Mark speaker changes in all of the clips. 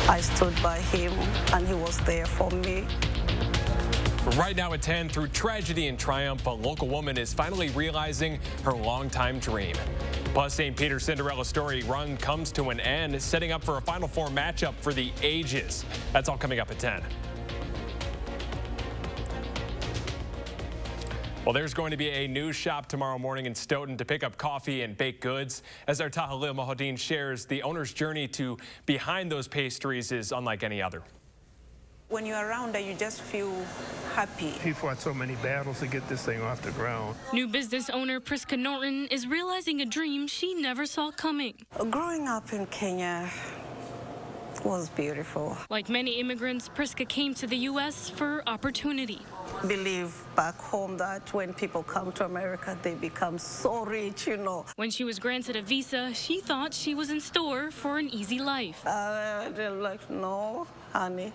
Speaker 1: I stood by him, and he was there for me.
Speaker 2: Right now at 10, through tragedy and triumph, a local woman is finally realizing her longtime dream. Plus, St. Peter's Cinderella story run comes to an end, setting up for a Final Four matchup for the ages. That's all coming up at 10. Well, there's going to be a news shop tomorrow morning in Stoughton to pick up coffee and baked goods. As our Tahalil Mohadin shares, the owner's journey to behind those pastries is unlike any other.
Speaker 3: When you're around there, you just feel happy.
Speaker 4: He fought so many battles to get this thing off the ground.
Speaker 5: New business owner Priska Norton is realizing a dream she never saw coming.
Speaker 1: Growing up in Kenya was beautiful.
Speaker 5: Like many immigrants, Priska came to the U.S. for opportunity.
Speaker 1: Believe back home that when people come to America, they become so rich, you know.
Speaker 5: When she was granted a visa, she thought she was in store for an easy life.
Speaker 1: They're like, no, honey.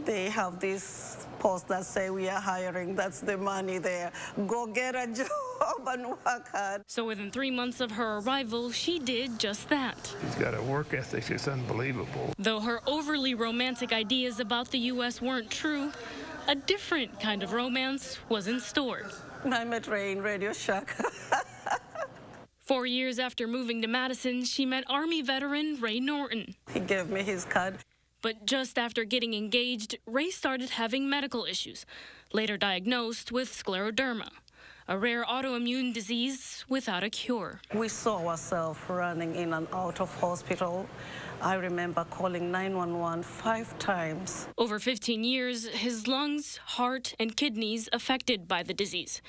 Speaker 1: They have this post that say we are hiring. That's the money there. Go get a job and work hard.
Speaker 5: So within 3 months of her arrival, she did just that.
Speaker 4: He's got a work ethic. It's unbelievable.
Speaker 5: Though her overly romantic ideas about the U.S. weren't true, a different kind of romance was in store.
Speaker 1: I met Ray in Radio Shack.
Speaker 5: 4 years after moving to Madison, she met Army veteran Ray Norton.
Speaker 1: He gave me his card.
Speaker 5: But just after getting engaged, Ray started having medical issues, later diagnosed with scleroderma, a rare autoimmune disease without a cure.
Speaker 1: We saw ourselves running in and out of hospital. I remember calling 911 5 times.
Speaker 5: Over 15 years, his lungs, heart, and kidneys affected by the disease.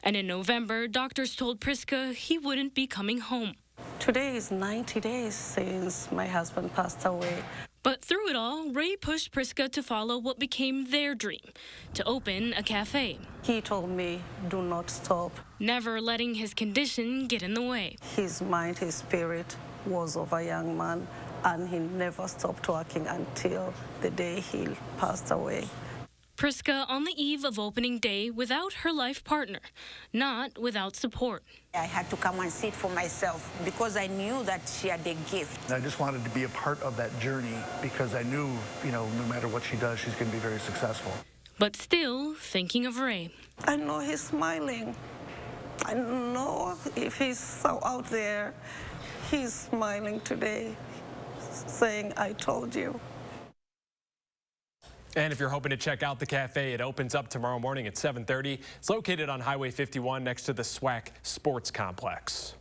Speaker 5: And in November, doctors told Priska he wouldn't be coming home.
Speaker 1: Today is 90 days since my husband passed away.
Speaker 5: But through it all, Ray pushed Priska to follow what became their dream, to open a cafe.
Speaker 1: He told me, do not stop.
Speaker 5: Never letting his condition get in the way.
Speaker 1: His mind, his spirit was of a young man, and he never stopped working until the day he passed away.
Speaker 5: Priska on the eve of opening day without her life partner, not without support.
Speaker 3: I had to come and see it for myself because I knew that she had a gift.
Speaker 6: I just wanted to be a part of that journey because I knew, no matter what she does, she's going to be very successful.
Speaker 5: But still thinking of Ray.
Speaker 1: I know he's smiling. I know if he's so out there, he's smiling today, saying, I told you.
Speaker 2: And if you're hoping to check out the cafe, it opens up tomorrow morning at 7:30. It's located on Highway 51 next to the SWAC Sports Complex.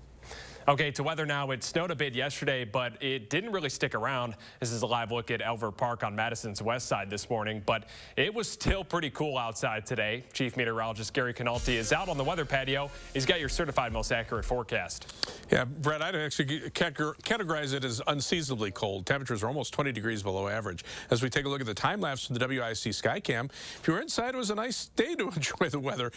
Speaker 2: Okay, to weather now. It snowed a bit yesterday, but it didn't really stick around. This is a live look at Elver Park on Madison's west side this morning, but it was still pretty cool outside today. Chief Meteorologist Gary Canalti is out on the weather patio. He's got your certified most accurate forecast.
Speaker 7: Yeah, Brett, I'd actually categorize it as unseasonably cold. Temperatures are almost 20 degrees below average. As we take a look at the time lapse from the WISC Skycam, if you were inside, it was a nice day to enjoy the weather.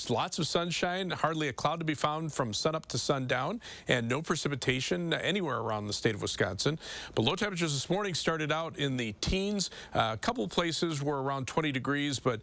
Speaker 7: Lots of sunshine, hardly a cloud to be found from sunup to sundown, and no precipitation anywhere around the state of Wisconsin. But low temperatures this morning started out in the teens. A couple places were around 20 degrees, but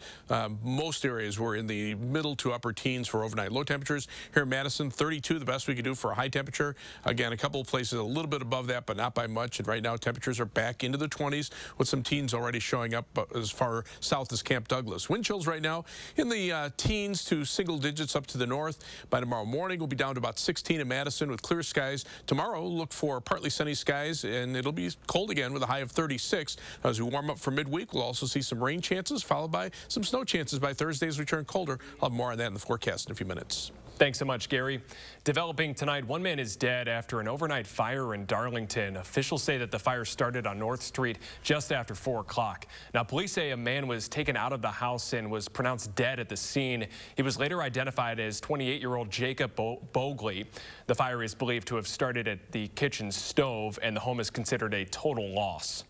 Speaker 7: most areas were in the middle to upper teens for overnight low temperatures. Here in Madison, 32, the best we could do for a high temperature. Again, a couple of places a little bit above that, but not by much. And right now, temperatures are back into the 20s, with some teens already showing up as far south as Camp Douglas. Wind chills right now in the teens to single digits up to the north. By tomorrow morning, we'll be down to about 16 in Madison with clear skies. Tomorrow, look for partly sunny skies, and it'll be cold again with a high of 36. As we warm up for midweek, we'll also see some rain chances, followed by some snow chances by Thursday as we turn colder. I'll have more on that in the forecast in a few minutes.
Speaker 2: Thanks so much, Gary. Developing tonight, one man is dead after an overnight fire in Darlington. Officials say that the fire started on North Street just after 4 o'clock. Now, police say a man was taken out of the house and was pronounced dead at the scene. He was later identified as 28-year-old Jacob Bogley. The fire is believed to have started at the kitchen stove, and the home is considered a total loss.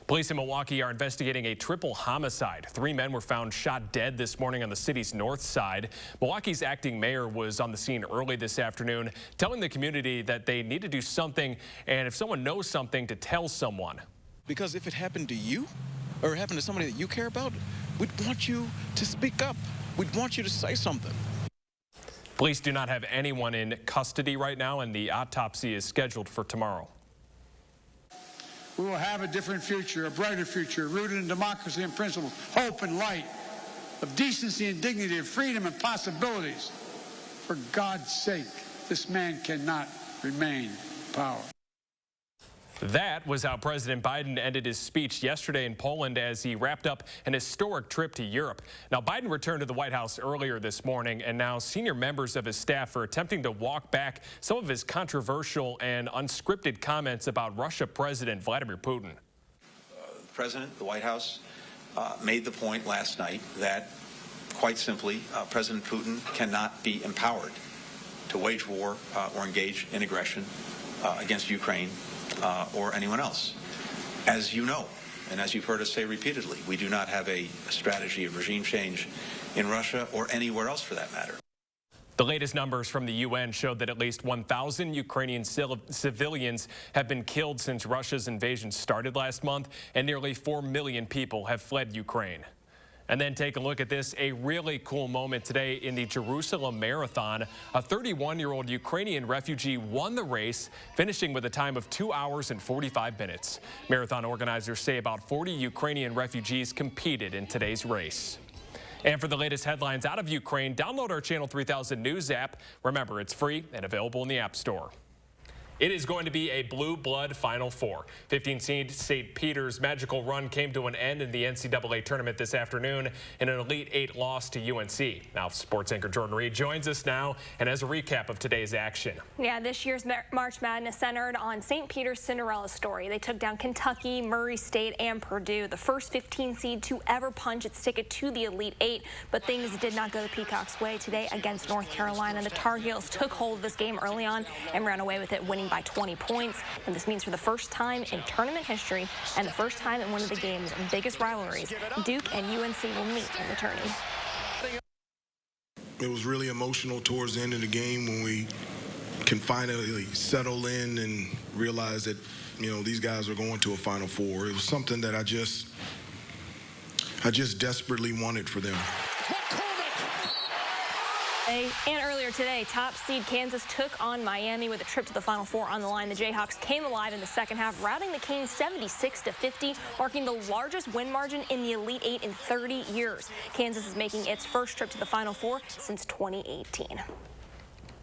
Speaker 2: Police in Milwaukee are investigating a triple homicide. 3 men were found shot dead this morning on the city's north side. Milwaukee's acting mayor was on the scene early this afternoon, telling the community that they need to do something, and if someone knows something, to tell someone.
Speaker 8: Because if it happened to you, or it happened to somebody that you care about, we'd want you to speak up. We'd want you to say something.
Speaker 2: Police do not have anyone in custody right now, and the autopsy is scheduled for tomorrow.
Speaker 9: we will have a different future, a brighter future, rooted in democracy and principles, hope and light, of decency and dignity, of freedom and possibilities. For God's sake, this man cannot remain in power.
Speaker 2: That was how President Biden ended his speech yesterday in Poland as he wrapped up an historic trip to Europe. Now, Biden returned to the White House earlier this morning, and now senior members of his staff are attempting to walk back some of his controversial and unscripted comments about Russia President Vladimir Putin.
Speaker 10: The President, the White House, made the point last night that, quite simply, President Putin cannot be empowered to wage war or engage in aggression against Ukraine or anyone else. As you know, and as you've heard us say repeatedly, we do not have a strategy of regime change in Russia or anywhere else for that matter.
Speaker 2: The latest numbers from the UN showed that at least 1,000 Ukrainian civilians have been killed since Russia's invasion started last month, and nearly 4 million people have fled Ukraine. And then take a look at this, a really cool moment today in the Jerusalem Marathon. A 31-year-old Ukrainian refugee won the race, finishing with a time of 2 hours and 45 minutes. Marathon organizers say about 40 Ukrainian refugees competed in today's race. And for the latest headlines out of Ukraine, download our Channel 3000 News app. Remember, it's free and available in the App Store. It is going to be a blue blood Final Four. 15 seed St. Peter's magical run came to an end in the NCAA tournament this afternoon in an Elite Eight loss to UNC. Now, sports anchor Jordan Reed joins us now and has a recap of today's action.
Speaker 11: Yeah, this year's March Madness centered on St. Peter's Cinderella story. They took down Kentucky, Murray State, and Purdue, the first 15 seed to ever punch its ticket to the Elite Eight. But things did not go the Peacocks' way today against North Carolina. The Tar Heels took hold of this game early on and ran away with it, winning by 20 points. And this means for the first time in tournament history and the first time in one of the game's biggest rivalries, Duke and UNC will meet in the tourney.
Speaker 12: It was really emotional towards the end of the game when we can finally settle in and realize that, you know, these guys are going to a Final Four. It was something that I just desperately wanted for them.
Speaker 11: And earlier today, top seed Kansas took on Miami with a trip to the Final Four on the line. The Jayhawks came alive in the second half, routing the Canes 76-50, marking the largest win margin in the Elite Eight in 30 years. Kansas is making its first trip to the Final Four since 2018.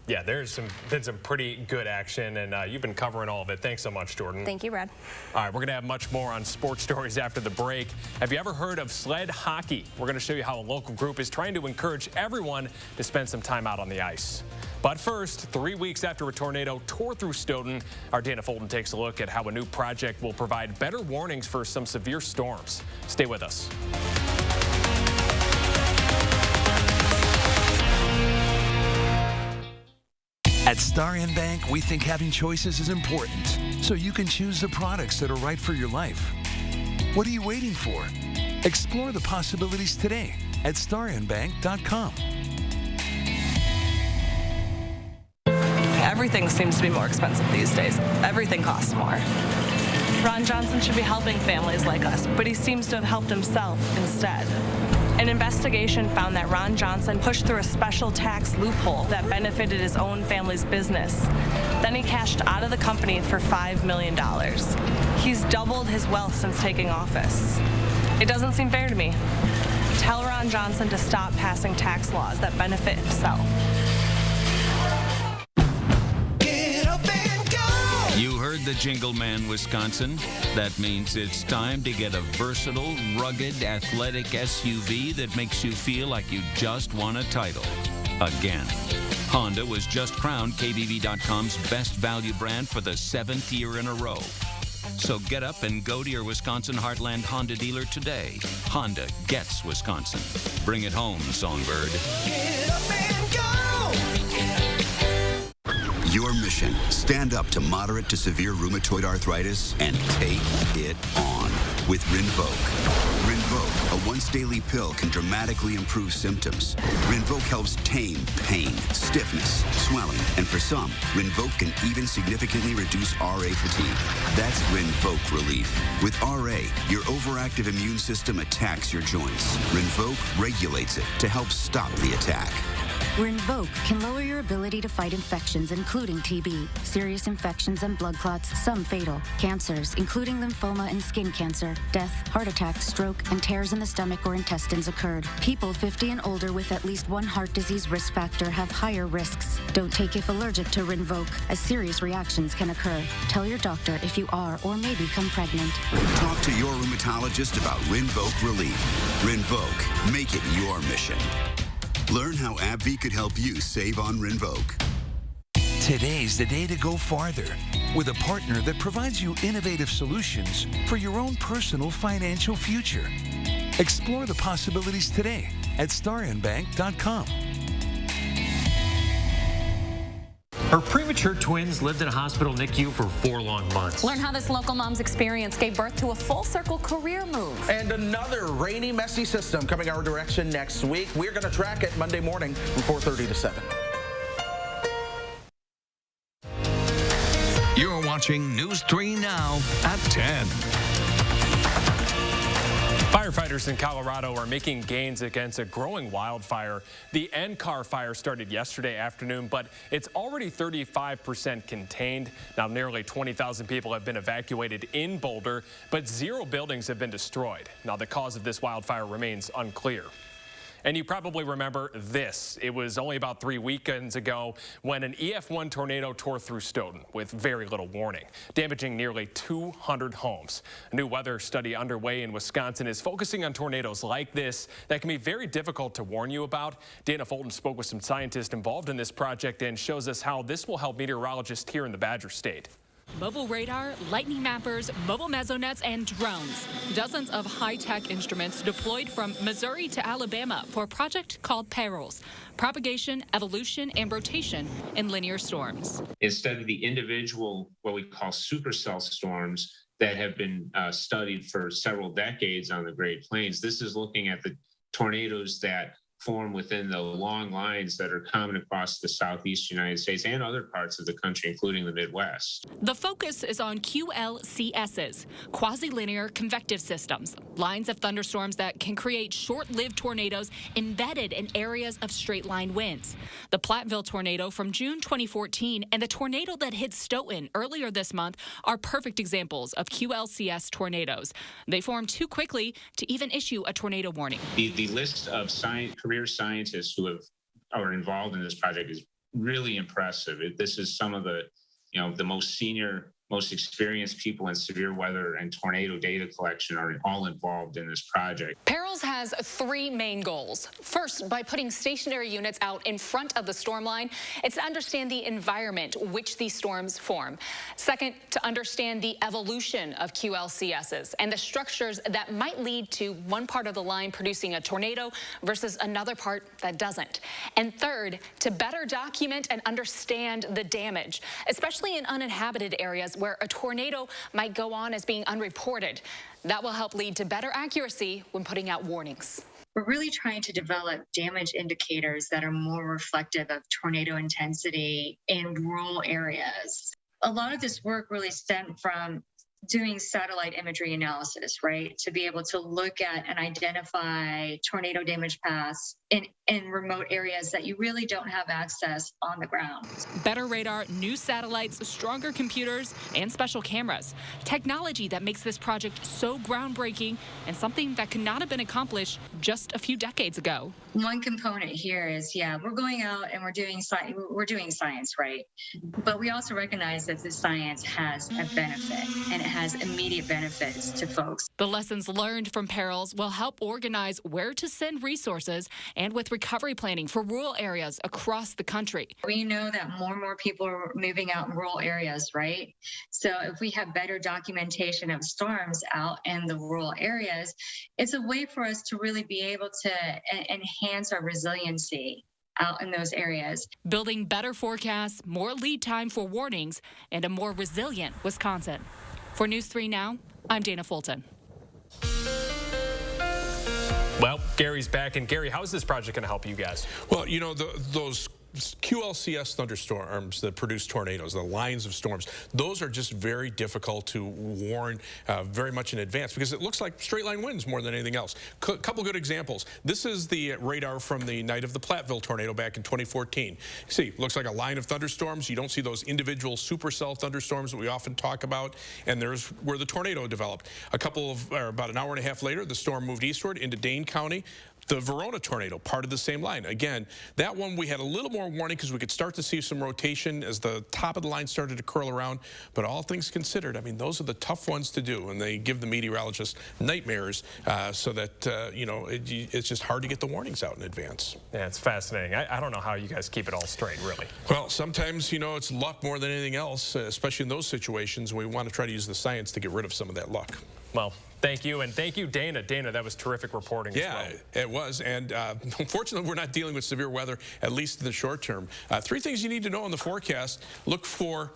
Speaker 2: Yeah, there's been some pretty good action, and you've been covering all of it. Thanks so much, Jordan.
Speaker 11: Thank you, Brad.
Speaker 2: All right, we're going to have much more on sports stories after the break. Have you ever heard of Sled hockey? We're going to show you how a local group is trying to encourage everyone to spend some time out on the ice. But first, 3 weeks after a tornado tore through Stoughton, our Dana Fulton takes a look at how a new project will provide better warnings for some severe storms. Stay with us.
Speaker 13: At Starion Bank, we think having choices is important, so you can choose the products that are right for your life. What are you waiting for? Explore the possibilities today at starionbank.com.
Speaker 14: Everything seems to be more expensive these days. Everything costs more. Ron Johnson should be helping families like us, but he seems to have helped himself instead. An investigation found that Ron Johnson pushed through a special tax loophole that benefited his own family's business. Then he cashed out of the company for $5 million. He's doubled his wealth since taking office. It doesn't seem fair to me. Tell Ron Johnson to stop passing tax laws that benefit himself.
Speaker 15: You heard the jingle man, Wisconsin. That means it's time to get a versatile, rugged, athletic SUV that makes you feel like you just won a title. Again. Honda was just crowned KBB.com's best value brand for the 7th year in a row. So get up and go to your Wisconsin Heartland Honda dealer today. Honda gets Wisconsin. Bring it home, Songbird.
Speaker 16: Get up and go! Your mission, stand up to moderate to severe rheumatoid arthritis and take it on with Rinvoq. Rinvoq, a once-daily pill, can dramatically improve symptoms. Rinvoq helps tame pain, stiffness, swelling, and for some, Rinvoq can even significantly reduce RA fatigue. That's Rinvoq relief. With RA, your overactive immune system attacks your joints. Rinvoq regulates it to help stop the attack.
Speaker 17: Rinvoq can lower your ability to fight infections, including TB, serious infections and blood clots, some fatal, cancers, including lymphoma and skin cancer, death, heart attack, stroke, and tears in the stomach or intestines occurred. People 50 and older with at least one heart disease risk factor have higher risks. Don't take if allergic to Rinvoq, as serious reactions can occur. Tell your doctor if you are or may become pregnant.
Speaker 16: Talk to your rheumatologist about Rinvoq Relief. Rinvoq, make it your mission. Learn how AbbVie could help you save on Rinvoq.
Speaker 13: Today's the day to go farther with a partner that provides you innovative solutions for your own personal financial future. Explore the possibilities today at starandbank.com.
Speaker 18: Her premature twins lived in a hospital NICU for 4 long months.
Speaker 19: Learn how this local mom's experience gave birth to a full-circle career move.
Speaker 20: And another rainy, messy system coming our direction next week. We're going to track it Monday morning from 4:30 to 7.
Speaker 15: You're watching News 3 Now at 10.
Speaker 2: Firefighters in Colorado are making gains against a growing wildfire. The NCAR fire started yesterday afternoon, but it's already 35% contained. Now, nearly 20,000 people have been evacuated in Boulder, but 0 buildings have been destroyed. Now, the cause of this wildfire remains unclear. And you probably remember this. It was only about 3 weekends ago when an EF1 tornado tore through Stoughton with very little warning, damaging nearly 200 homes. A new weather study underway in Wisconsin is focusing on tornadoes like this that can be very difficult to warn you about. Dana Fulton spoke with some scientists involved in this project and shows us how this will help meteorologists here in the Badger State.
Speaker 21: Mobile radar, lightning mappers, mobile mesonets, and drones. Dozens of high-tech instruments deployed from Missouri to Alabama for a project called Perils: propagation, evolution, and rotation in linear storms.
Speaker 22: Instead of the individual, what we call supercell storms that have been studied for several decades on the Great Plains, this is looking at the tornadoes that form within the long lines that are common across the southeast United States and other parts of the country, including the Midwest.
Speaker 21: The focus is on QLCSs, quasi-linear convective systems, lines of thunderstorms that can create short-lived tornadoes embedded in areas of straight-line winds. The Platteville tornado from June 2014 and the tornado that hit Stoughton earlier this month are perfect examples of QLCS tornadoes. They form too quickly to even issue a tornado warning.
Speaker 22: The list of career scientists who are involved in this project is really impressive. This is some of the most senior, most experienced people in severe weather and tornado data collection are all involved in this project.
Speaker 19: Perils has 3 main goals. First, by putting stationary units out in front of the storm line, it's to understand the environment which these storms form. Second, to understand the evolution of QLCSs and the structures that might lead to one part of the line producing a tornado versus another part that doesn't. And third, to better document and understand the damage, especially in uninhabited areas where a tornado might go on as being unreported. That will help lead to better accuracy when putting out warnings.
Speaker 23: We're really trying to develop damage indicators that are more reflective of tornado intensity in rural areas. A lot of this work really stemmed from doing satellite imagery analysis, right? To be able to look at and identify tornado damage paths in remote areas that you really don't have access on the ground.
Speaker 21: Better radar, new satellites, stronger computers, and special cameras. Technology that makes this project so groundbreaking and something that could not have been accomplished just a few decades ago.
Speaker 23: One component here is, we're going out and we're doing science, right? But we also recognize that this science has a benefit, and it has immediate benefits to folks.
Speaker 21: The lessons learned from Perils will help organize where to send resources and with recovery planning for rural areas across the country.
Speaker 23: We know that more and more people are moving out in rural areas, right? So if we have better documentation of storms out in the rural areas, it's a way for us to really be able to enhance our resiliency out in those areas.
Speaker 21: Building better forecasts, more lead time for warnings, and a more resilient Wisconsin. For News 3 Now, I'm Dana Fulton.
Speaker 2: Well, Gary's back. And Gary, how is this project going to help you guys?
Speaker 7: Well, those QLCS thunderstorms that produce tornadoes, the lines of storms, those are just very difficult to warn very much in advance because it looks like straight line winds more than anything else. Couple good examples. This is the radar from the night of the Platteville tornado back in 2014. See, looks like a line of thunderstorms. You don't see those individual supercell thunderstorms that we often talk about, and there's where the tornado developed. About an hour and a half later, the storm moved eastward into Dane County. The Verona tornado, part of the same line. Again, that one we had a little more warning because we could start to see some rotation as the top of the line started to curl around. But all things considered, I mean, those are the tough ones to do, and they give the meteorologists nightmares so that, you know, it's just hard to get the warnings out in advance.
Speaker 2: Yeah, it's fascinating. I don't know how you guys keep it all straight, really.
Speaker 7: Well, sometimes, you know, it's luck more than anything else, especially in those situations. We want to try to use the science to get rid of some of that luck.
Speaker 2: Well, thank you, and thank you, Dana. Dana, that was terrific reporting as well.
Speaker 7: Yeah, it was, and unfortunately, we're not dealing with severe weather, at least in the short term. 3 things you need to know in the forecast. Look for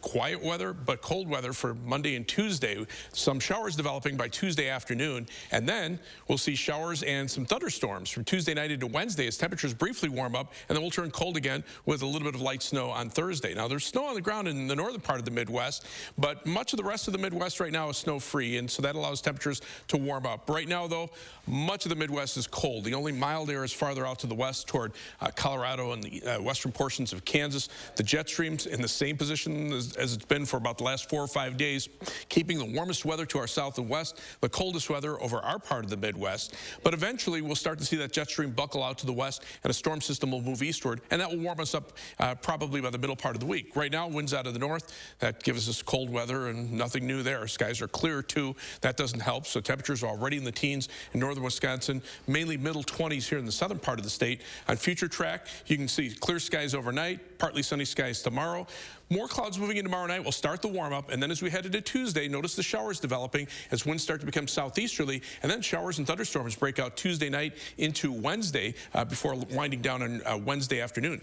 Speaker 7: quiet weather, but cold weather for Monday and Tuesday. Some showers developing by Tuesday afternoon, and then we'll see showers and some thunderstorms from Tuesday night into Wednesday as temperatures briefly warm up, and then we'll turn cold again with a little bit of light snow on Thursday. Now, there's snow on the ground in the northern part of the Midwest, but much of the rest of the Midwest right now is snow-free, and so that allows temperatures to warm up. Right now, though, much of the Midwest is cold. The only mild air is farther out to the west toward Colorado and the western portions of Kansas. The jet stream's in the same position as it's been for about the last 4 or 5 days, keeping the warmest weather to our south and west, the coldest weather over our part of the Midwest. But eventually, we'll start to see that jet stream buckle out to the west, and a storm system will move eastward, and that will warm us up probably by the middle part of the week. Right now, winds out of the north, that gives us cold weather, and nothing new there. Skies are clear, too. That doesn't help, so temperatures are already in the teens in northern Wisconsin, mainly middle 20s here in the southern part of the state. On future track, you can see clear skies overnight, partly sunny skies tomorrow. More clouds moving in tomorrow night will start the warm-up, and then as we head into Tuesday, notice the showers developing as winds start to become southeasterly, and then showers and thunderstorms break out Tuesday night into Wednesday before winding down on Wednesday afternoon.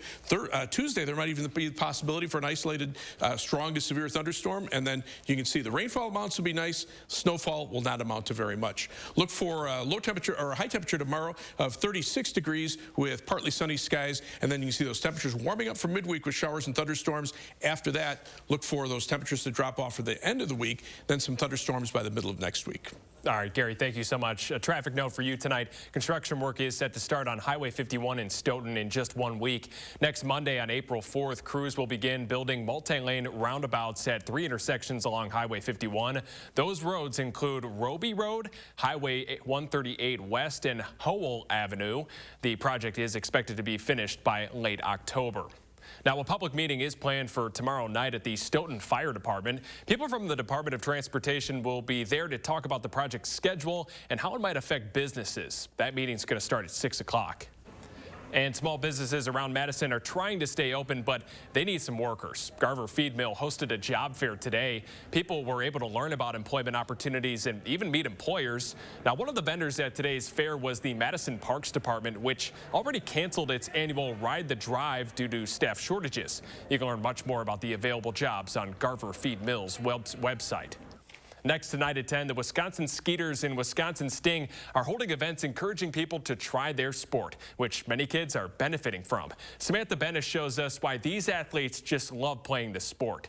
Speaker 7: Tuesday, there might even be the possibility for an isolated strong to severe thunderstorm, and then you can see the rainfall amounts will be nice. Snowfall will not amount to very much. Look for low temperature or high temperature tomorrow of 36 degrees with partly sunny skies, and then you can see those temperatures warming up for midweek with showers and thunderstorms. After that, look for those temperatures to drop off for the end of the week, then some thunderstorms by the middle of next week.
Speaker 2: All right, Gary, thank you so much. A traffic note for you tonight. Construction work is set to start on Highway 51 in Stoughton in just 1 week. Next Monday on April 4th, crews will begin building multi-lane roundabouts at 3 intersections along Highway 51. Those roads include Roby Road, Highway 138 West, and Howell Avenue. The project is expected to be finished by late October. Now, a public meeting is planned for tomorrow night at the Stoughton Fire Department. People from the Department of Transportation will be there to talk about the project's schedule and how it might affect businesses. That meeting's going to start at 6 o'clock. And small businesses around Madison are trying to stay open, but they need some workers. Garver Feed Mill hosted a job fair today. People were able to learn about employment opportunities and even meet employers. Now, one of the vendors at today's fair was the Madison Parks Department, which already canceled its annual Ride the Drive due to staff shortages. You can learn much more about the available jobs on Garver Feed Mill's website. Next tonight at 10, the Wisconsin Skeeters and Wisconsin Sting are holding events encouraging people to try their sport, which many kids are benefiting from. Samantha Bennis shows us why these athletes just love playing the sport.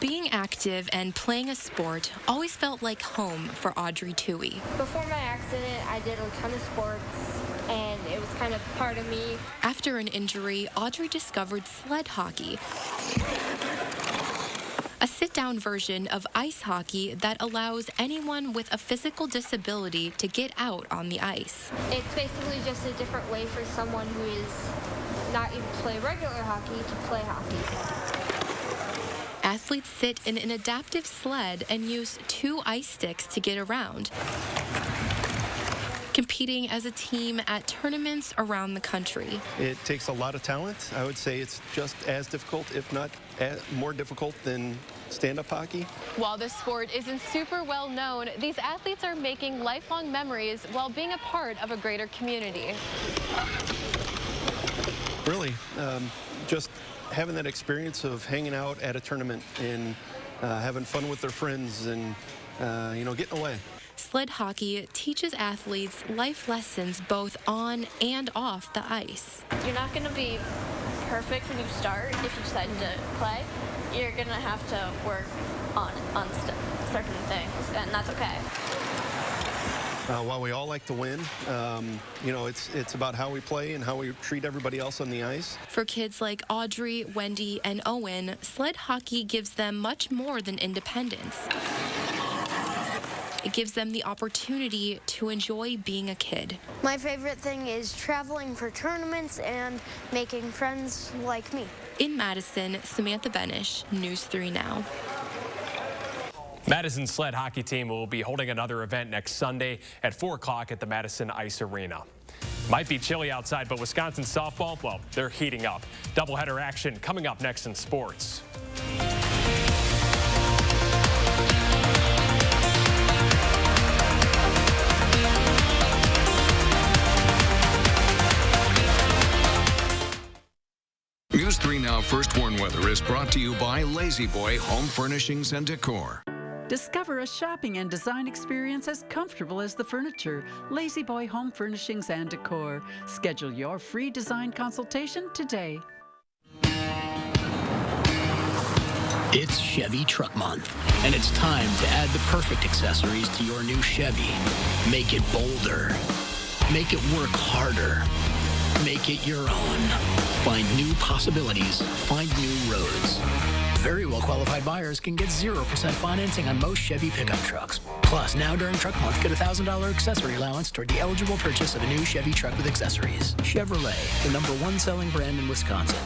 Speaker 3: Being active and playing a sport always felt like home for Audrey Toohey.
Speaker 4: Before my accident, I did a ton of sports, and it was kind of part of me.
Speaker 3: After an injury, Audrey discovered sled hockey, a sit-down version of ice hockey that allows anyone with a physical disability to get out on the ice.
Speaker 4: It's basically just a different way for someone who is not able to play regular hockey to play hockey.
Speaker 3: Athletes sit in an adaptive sled and use 2 ice sticks to get around, competing as a team at tournaments around the country.
Speaker 6: It takes a lot of talent. I would say it's just as difficult, if not more difficult than stand-up hockey.
Speaker 24: While this sport isn't super well known, these athletes are making lifelong memories while being a part of a greater community.
Speaker 6: Really, just having that experience of hanging out at a tournament and having fun with their friends and, you know, getting away.
Speaker 3: Sled hockey teaches athletes life lessons both on and off the ice.
Speaker 4: You're not going to be perfect when you start if you decide to play. You're going to have to work on certain things, and that's okay.
Speaker 6: While we all like to win, you know, it's about how we play and how we treat everybody else on the ice.
Speaker 3: For kids like Audrey, Wendy, and Owen, sled hockey gives them much more than independence. It gives them the opportunity to enjoy being a kid.
Speaker 4: My favorite thing is traveling for tournaments and making friends like me.
Speaker 3: In Madison, Samantha Benish, News 3 Now.
Speaker 2: Madison's sled hockey team will be holding another event next Sunday at 4 o'clock at the Madison Ice Arena. Might be chilly outside, but Wisconsin softball, well, they're heating up. Doubleheader action coming up next in sports.
Speaker 1: News 3 Now First Warn Weather is brought to you by Lazy Boy Home Furnishings and Decor.
Speaker 5: Discover a shopping and design experience as comfortable as the furniture. Lazy Boy Home Furnishings and Decor. Schedule your free design consultation today.
Speaker 8: It's Chevy Truck Month, and it's time to add the perfect accessories to your new Chevy. Make it bolder. Make it work harder. Make it your own. Find new possibilities. Find new roads. Very well-qualified buyers can get 0% financing on most Chevy pickup trucks. Plus, now during Truck Month, get a $1,000 accessory allowance toward the eligible purchase of a new Chevy truck with accessories. Chevrolet, the #1 selling brand in Wisconsin.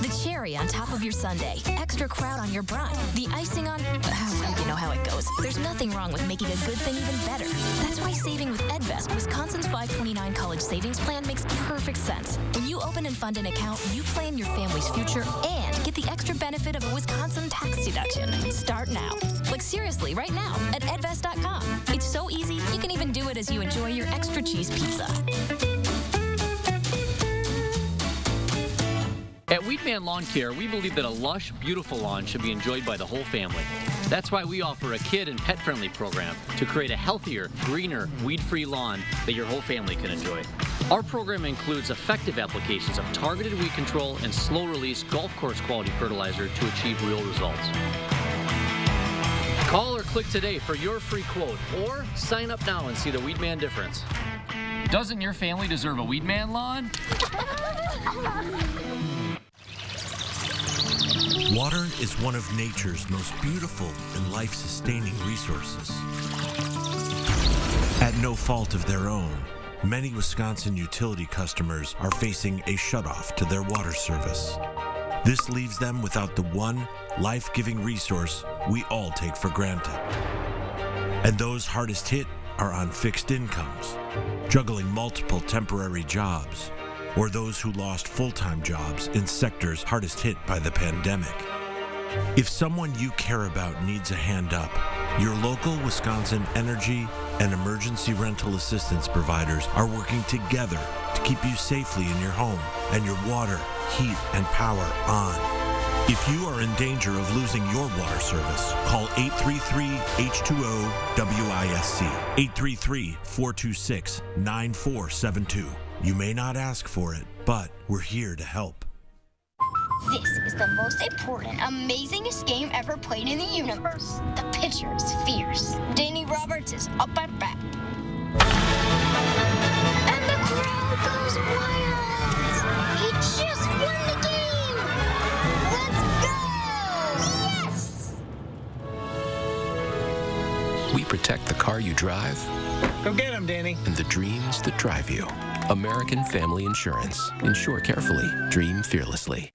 Speaker 9: The cherry on top of your sundae, extra crowd on your brine, the icing on, well, you know how it goes. There's nothing wrong with making a good thing even better. That's why saving with EdVest, Wisconsin's 529 college savings plan, makes perfect sense. When you open and fund an account, you plan your family's future and get the extra benefit of a Wisconsin tax deduction. Start now. Like seriously, right now at edvest.com. It's so easy, you can even do it as you enjoy your extra cheese pizza.
Speaker 18: At Weedman Lawn Care, we believe that a lush, beautiful lawn should be enjoyed by the whole family. That's why we offer a kid and pet-friendly program to create a healthier, greener, weed-free lawn that your whole family can enjoy. Our program includes effective applications of targeted weed control and slow-release golf course quality fertilizer to achieve real results. Call or click today for your free quote, or sign up now and see the Weedman difference. Doesn't your family deserve a Weedman lawn?
Speaker 25: Water is one of nature's most beautiful and life-sustaining resources. At no fault of their own, many Wisconsin utility customers are facing a shutoff to their water service. This leaves them without the one life-giving resource we all take for granted. And those hardest hit are on fixed incomes, juggling multiple temporary jobs, or those who lost full-time jobs in sectors hardest hit by the pandemic. If someone you care about needs a hand up, your local Wisconsin energy and emergency rental assistance providers are working together to keep you safely in your home and your water, heat, and power on. If you are in danger of losing your water service, call 833-H2O-WISC, 833-426-9472. You may not ask for it, but we're here to help.
Speaker 26: This is the most important, amazingest game ever played in the universe. The pitcher is fierce. Danny Roberts is up at bat. And the crowd goes wild. He just won the game. Let's go! Yes!
Speaker 27: We protect the car you drive.
Speaker 8: Go get him, Danny.
Speaker 27: And the dreams that drive you. American Family Insurance. Insure carefully. Dream fearlessly.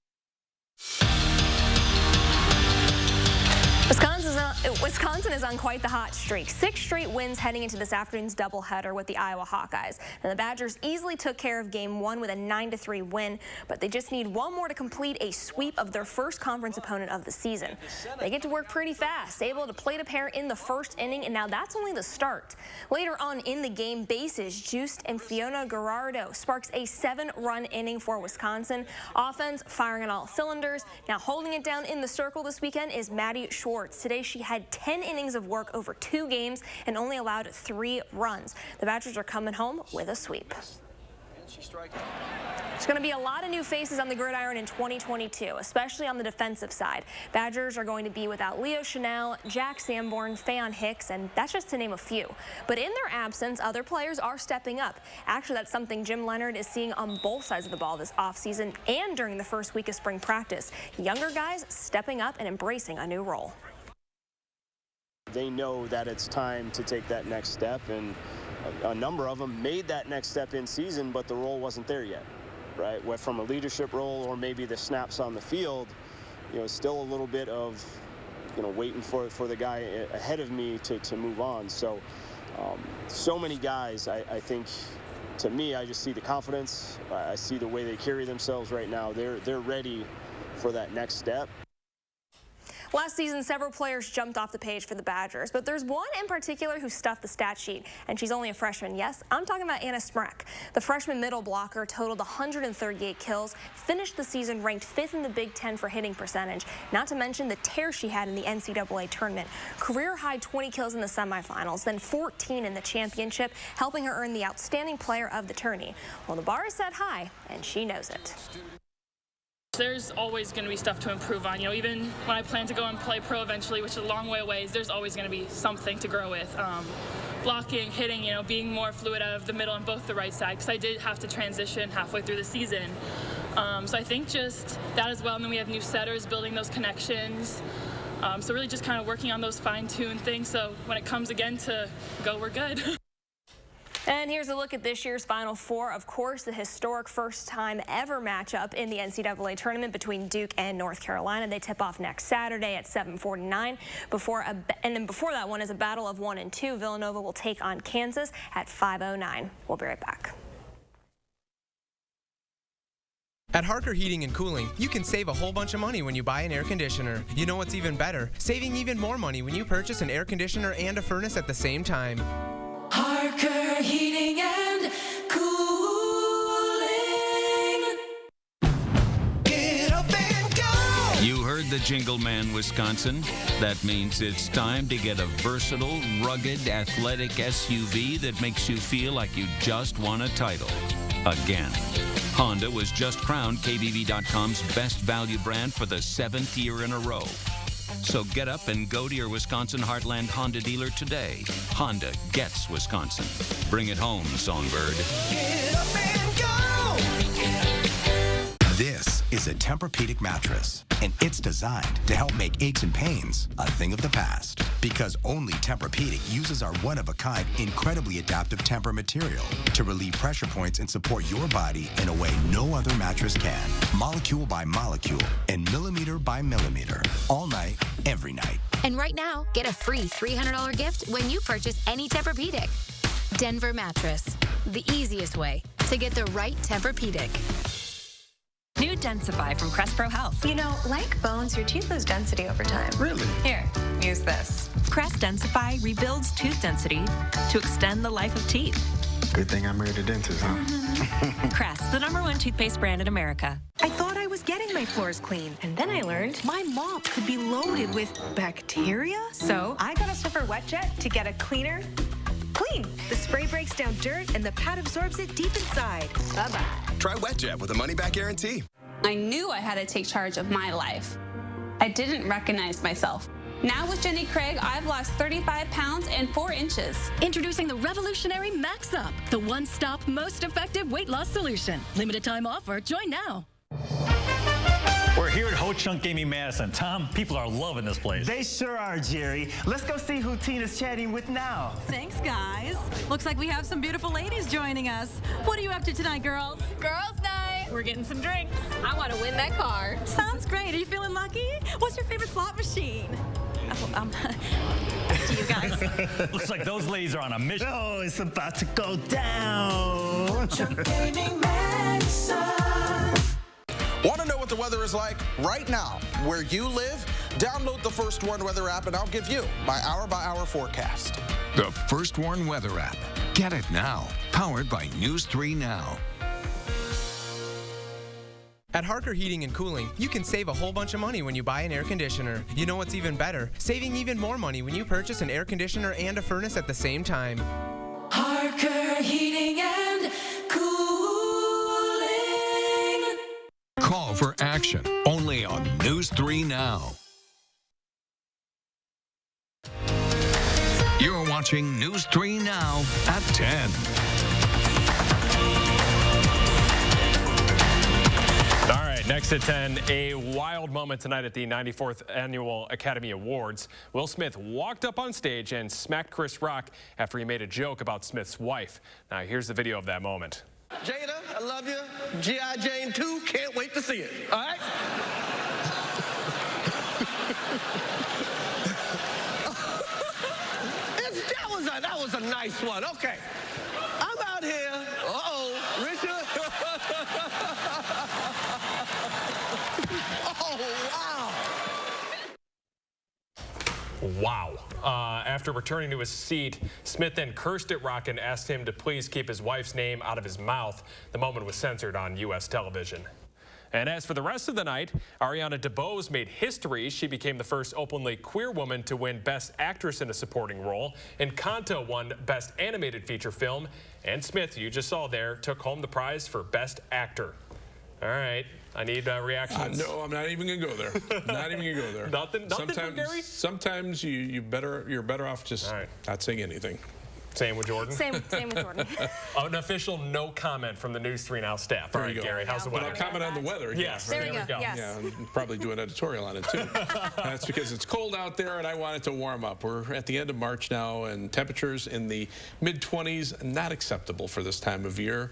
Speaker 11: Wisconsin is on quite the hot streak. 6 straight wins heading into this afternoon's doubleheader with the Iowa Hawkeyes. And the Badgers easily took care of Game 1 with a 9-3 win, but they just need one more to complete a sweep of their first conference opponent of the season. They get to work pretty fast, able to plate a pair in the first inning, and now that's only the start. Later on in the game, bases juiced and Fiona Gerardo sparks a 7-run inning for Wisconsin. Offense firing on all cylinders. Now holding it down in the circle this weekend is Maddie Schwartz. Today she had had 10 innings of work over 2 games and only allowed 3 runs. The Badgers are coming home with a sweep. There's going to be a lot of new faces on the gridiron in 2022, especially on the defensive side. Badgers are going to be without Leo Chanel, Jack Sanborn, Faion Hicks, and that's just to name a few. But in their absence, other players are stepping up. Actually, that's something Jim Leonard is seeing on both sides of the ball this offseason and during the first week of spring practice. Younger guys stepping up and embracing a new role.
Speaker 10: They know that it's time to take that next step, and a number of them made that next step in season, but the role wasn't there yet, right? Whether from a leadership role or maybe the snaps on the field, still a little bit of, waiting for the guy ahead of me to move on. So, so many guys, I think, to me, I just see the confidence. I see the way they carry themselves right now. They're ready for that next step.
Speaker 11: Last season, several players jumped off the page for the Badgers, but there's one in particular who stuffed the stat sheet, and she's only a freshman. Yes, I'm talking about Anna Smrek. The freshman middle blocker totaled 138 kills, finished the season ranked 5th in the Big Ten for hitting percentage, not to mention the tear she had in the NCAA tournament. Career-high 20 kills in the semifinals, then 14 in the championship, helping her earn the Outstanding Player of the Tourney. Well, the bar is set high, and she knows it.
Speaker 12: There's always going to be stuff to improve on. Even when I plan to go and play pro eventually, which is a long way away, there's always going to be something to grow with. Blocking, hitting, being more fluid out of the middle and both the right side, because I did have to transition halfway through the season. So I think just that as well, and then we have new setters, building those connections. So really just kind of working on those fine-tuned things, so when it comes again to go, we're good.
Speaker 11: And here's a look at this year's Final Four. Of course, the historic first-time ever matchup in the NCAA tournament between Duke and North Carolina. They tip off next Saturday at 7:49. And then before that one is a battle of 1 and 2. Villanova will take on Kansas at 5:09. We'll be right back.
Speaker 13: At Harker Heating and Cooling, you can save a whole bunch of money when you buy an air conditioner. You know what's even better? Saving even more money when you purchase an air conditioner and a furnace at the same time.
Speaker 14: Harker Heating and Cooling. Get up and go!
Speaker 15: You heard the Jingle Man, Wisconsin. That means it's time to get a versatile, rugged, athletic SUV that makes you feel like you just won a title. Again. Honda was just crowned KBB.com's best value brand for the 7th year in a row. So get up and go to your Wisconsin Heartland Honda dealer today. Honda gets Wisconsin. Bring it home, Songbird.
Speaker 14: Get up and go!
Speaker 16: This is a Tempur-Pedic mattress, and it's designed to help make aches and pains a thing of the past. Because only Tempur-Pedic uses our one-of-a-kind, incredibly adaptive Tempur material to relieve pressure points and support your body in a way no other mattress can. Molecule by molecule and millimeter by millimeter. All night, every night.
Speaker 9: And right now, get a free $300 gift when you purchase any Tempur-Pedic. Denver Mattress, the easiest way to get the right Tempur-Pedic.
Speaker 17: New Densify from Crest Pro Health.
Speaker 20: Like bones, your teeth lose density over time.
Speaker 16: Really?
Speaker 20: Here, use this.
Speaker 17: Crest Densify rebuilds tooth density to extend the life of teeth.
Speaker 16: Good thing I married a dentist, huh?
Speaker 17: Crest, the #1 toothpaste brand in America.
Speaker 20: I thought I was getting my floors clean, and then I learned my mop could be loaded with bacteria. So I got a Swiffer Wet Jet to get a cleaner clean. The spray breaks down dirt, and the pad absorbs it deep inside. Bye-bye.
Speaker 28: Try Wet Jet with a money-back guarantee.
Speaker 29: I knew I had to take charge of my life. I didn't recognize myself. Now with Jenny Craig, I've lost 35 pounds and 4 inches.
Speaker 30: Introducing the revolutionary Max Up, the one-stop, most effective weight loss solution. Limited time offer. Join now.
Speaker 31: We're here at Ho Chunk Gaming Madison. Tom, people are loving this place.
Speaker 32: They sure are, Jerry. Let's go see who Tina's chatting with now.
Speaker 33: Thanks, guys. Looks like we have some beautiful ladies joining us. What are you up to tonight, girls?
Speaker 24: Girls' night.
Speaker 33: We're getting some drinks.
Speaker 24: I want to win that car.
Speaker 33: Sounds great. Are you feeling lucky? What's your favorite slot machine? Up to you guys.
Speaker 31: Looks like those ladies are on a mission.
Speaker 32: Oh, it's about to go down.
Speaker 14: Gaming Madison.
Speaker 34: Want to know what the weather is like right now where you live? Download the First Warn Weather app and I'll give you my hour-by-hour forecast.
Speaker 1: The First Warn Weather app. Get it now. Powered by News 3 Now.
Speaker 13: At Harker Heating and Cooling, you can save a whole bunch of money when you buy an air conditioner. You know what's even better? Saving even more money when you purchase an air conditioner and a furnace at the same time.
Speaker 14: Harker Heating and Cooling.
Speaker 1: Call for action only on News 3 Now. You're watching News 3 Now at 10.
Speaker 2: All right, next at 10, a wild moment tonight at the 94th Annual Academy Awards. Will Smith walked up on stage and smacked Chris Rock after he made a joke about Smith's wife. Now, here's the video of that moment.
Speaker 3: Jada, I love you. G.I. Jane 2, can't wait to see it. All right? That was a nice one. Okay. I'm out here. Uh-oh, Richard. Oh,
Speaker 2: wow. After returning to his seat, Smith then cursed at Rock and asked him to please keep his wife's name out of his mouth. The moment was censored on U.S. television. And as for the rest of the night, Ariana DeBose made history. She became the first openly queer woman to win Best Actress in a Supporting Role. Encanto won Best Animated Feature Film. And Smith, you just saw there, took home the prize for Best Actor. All right, I need reactions.
Speaker 4: No, I'm not even going to go there. Not even going to go there.
Speaker 2: Nothing from Gary?
Speaker 4: Sometimes you're better off just not saying anything.
Speaker 2: Same with Jordan?
Speaker 11: Same with Jordan.
Speaker 2: An official no comment from the News 3 Now staff. All right, Gary, how's the weather?
Speaker 4: But I'll comment on the weather.
Speaker 2: Yes, there we go.
Speaker 11: Yes.
Speaker 4: Yeah, and probably do an editorial on it, too. That's because it's cold out there, and I want it to warm up. We're at the end of March now, and temperatures in the mid-20s, not acceptable for this time of year.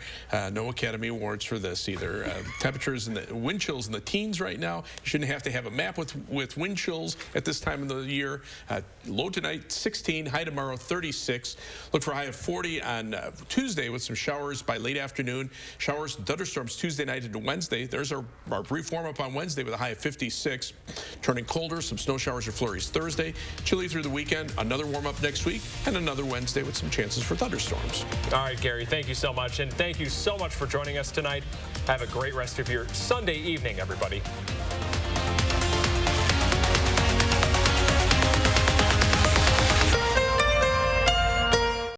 Speaker 4: No Academy Awards for this either. Temperatures in the wind chills in the teens right now. You shouldn't have to have a map with wind chills at this time of the year. Low tonight, 16. High tomorrow, 36. Look for a high of 40 on Tuesday with some showers by late afternoon. Showers and thunderstorms Tuesday night into Wednesday. There's our brief warm-up on Wednesday with a high of 56. Turning colder, some snow showers or flurries Thursday. Chilly through the weekend. Another warm-up next week. And another Wednesday with some chances for thunderstorms.
Speaker 2: All right, Gary, thank you so much. And thank you so much for joining us tonight. Have a great rest of your Sunday evening, everybody.